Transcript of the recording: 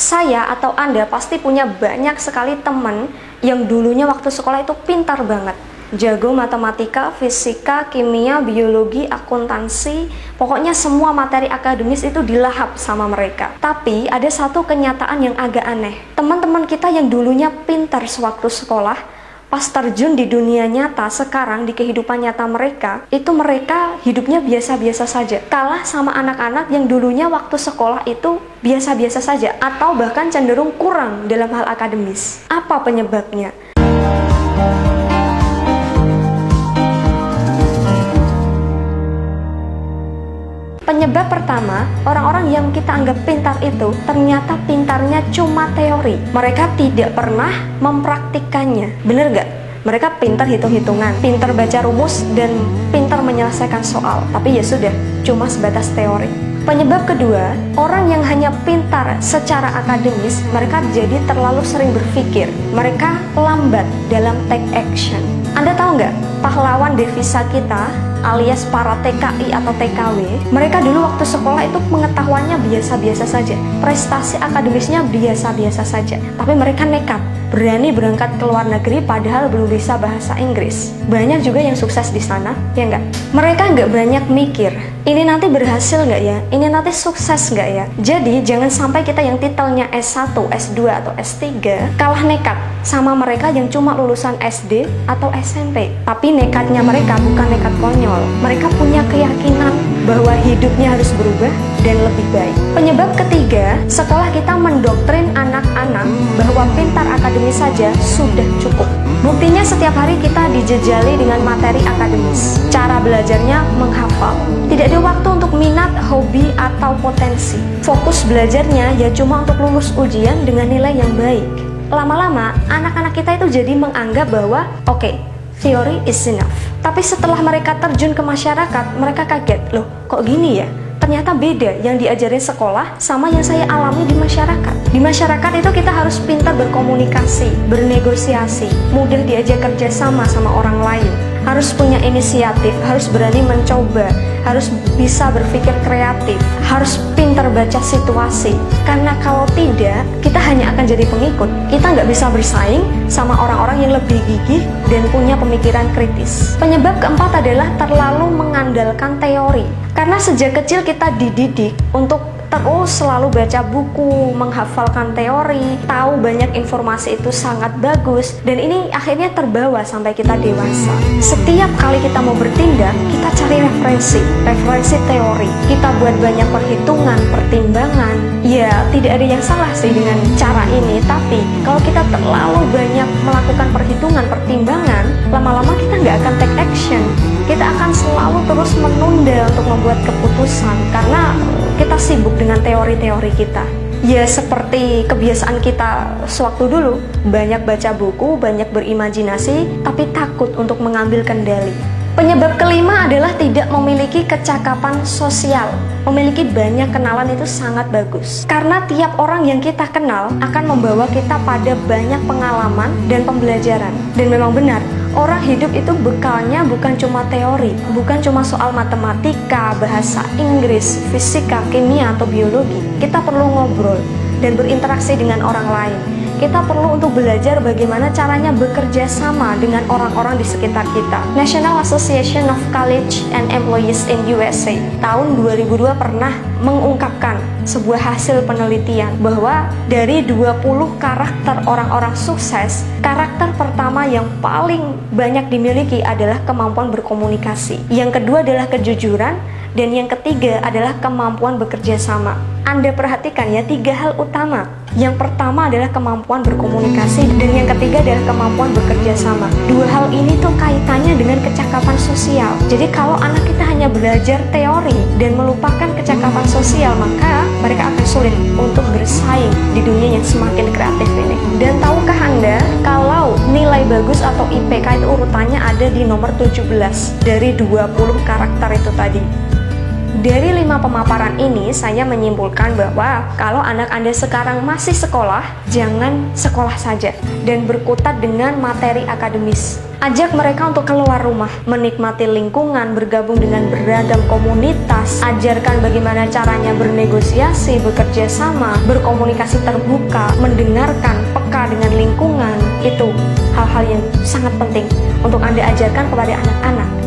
Saya atau Anda pasti punya banyak sekali teman yang dulunya waktu sekolah itu pintar banget. Jago matematika, fisika, kimia, biologi, akuntansi, pokoknya semua materi akademis itu dilahap sama mereka. Tapi ada satu kenyataan yang agak aneh. Teman-teman kita yang dulunya pintar sewaktu sekolah, pas terjun di dunia nyata sekarang, di kehidupan nyata mereka, itu mereka hidupnya biasa-biasa saja. Kalah sama anak-anak yang dulunya waktu sekolah itu biasa-biasa saja, atau bahkan cenderung kurang dalam hal akademis. Apa penyebabnya? Penyebab pertama, orang-orang yang kita anggap pintar itu ternyata pintarnya cuma teori. Mereka tidak pernah mempraktikkannya. Bener gak? Mereka pintar hitung-hitungan, pintar baca rumus, dan pintar menyelesaikan soal. Tapi ya sudah, cuma sebatas teori. Penyebab kedua, orang yang hanya pintar secara akademis, mereka jadi terlalu sering berpikir. Mereka lambat dalam take action. Anda tahu nggak, pahlawan devisa kita alias para TKI atau TKW, mereka dulu waktu sekolah itu pengetahuannya biasa-biasa saja, prestasi akademisnya biasa-biasa saja, tapi mereka nekat, berani berangkat ke luar negeri padahal belum bisa bahasa Inggris. Banyak juga yang sukses di sana, ya nggak? Mereka nggak banyak mikir, ini nanti berhasil nggak ya? Ini nanti sukses nggak ya? Jadi jangan sampai kita yang titelnya S1, S2, atau S3 kalah nekat sama mereka yang cuma lulusan SD atau SMP. Tapi nekatnya mereka bukan nekat konyol. Mereka punya keyakinan bahwa hidupnya harus berubah dan lebih baik. Penyebab ketiga, sekolah kita mendoktrin anak-anak bahwa pintar akademis saja sudah cukup. Buktinya setiap hari kita dijejali dengan materi akademis. Cara belajarnya menghafal. Tidak ada waktu untuk minat, hobi, atau potensi. Fokus belajarnya ya cuma untuk lulus ujian dengan nilai yang baik. Lama-lama, anak-anak kita itu jadi menganggap bahwa oke, theory is enough. Tapi setelah mereka terjun ke masyarakat, mereka kaget, loh kok gini ya? Ternyata beda yang diajarin sekolah sama yang saya alami di masyarakat. Di masyarakat itu kita harus pintar berkomunikasi, bernegosiasi, mudah diajak kerjasama sama orang lain, harus punya inisiatif, harus berani mencoba, harus bisa berpikir kreatif, harus pintar baca situasi. Karena kalau tidak, kita hanya akan jadi pengikut. Kita nggak bisa bersaing sama orang-orang yang lebih gigih dan punya pemikiran kritis. Penyebab keempat adalah terlalu mengandalkan teori. Karena sejak kecil kita dididik untuk terus selalu baca buku, menghafalkan teori, tahu banyak informasi itu sangat bagus, dan ini akhirnya terbawa sampai kita dewasa. Setiap kali kita mau bertindak, kita cari referensi teori. Kita buat banyak perhitungan, pertimbangan. Ya, tidak ada yang salah sih dengan cara ini, tapi kalau kita terlalu banyak melakukan perhitungan, pertimbangan, lama-lama kita nggak akan take action. Kita akan selalu terus menunda untuk membuat keputusan karena kita sibuk dengan teori-teori kita. Ya seperti kebiasaan kita sewaktu dulu, banyak baca buku, banyak berimajinasi, tapi takut untuk mengambil kendali. Penyebab kelima adalah tidak memiliki kecakapan sosial. Memiliki banyak kenalan itu sangat bagus. Karena tiap orang yang kita kenal akan membawa kita pada banyak pengalaman dan pembelajaran. Dan memang benar, orang hidup itu bekalnya bukan cuma teori, bukan cuma soal matematika, bahasa Inggris, fisika, kimia, atau biologi. Kita perlu ngobrol dan berinteraksi dengan orang lain. Kita perlu untuk belajar bagaimana caranya bekerja sama dengan orang-orang di sekitar kita. National Association of College and Employees in USA tahun 2002 pernah mengungkapkan sebuah hasil penelitian bahwa dari 20 karakter orang-orang sukses, karakter pertama yang paling banyak dimiliki adalah kemampuan berkomunikasi. Yang kedua adalah kejujuran, dan yang ketiga adalah kemampuan bekerja sama. Anda perhatikan ya, 3 hal utama. Yang pertama adalah kemampuan berkomunikasi, dan yang ketiga adalah kemampuan bekerja sama. 2 hal ini tuh kaitannya dengan kecakapan sosial. Jadi kalau anak kita hanya belajar teori dan melupakan kecakapan sosial, maka mereka akan sulit untuk bersaing di dunia yang semakin kreatif ini. Dan tahukah Anda kalau nilai bagus atau IPK itu urutannya ada di nomor 17 dari 20 karakter itu tadi. Dari 5 pemaparan ini, saya menyimpulkan bahwa kalau anak Anda sekarang masih sekolah, jangan sekolah saja dan berkutat dengan materi akademis. Ajak mereka untuk keluar rumah, menikmati lingkungan, bergabung dengan beragam komunitas. Ajarkan bagaimana caranya bernegosiasi, bekerja sama, berkomunikasi terbuka, mendengarkan, peka dengan lingkungan. Itu hal-hal yang sangat penting untuk Anda ajarkan kepada anak-anak.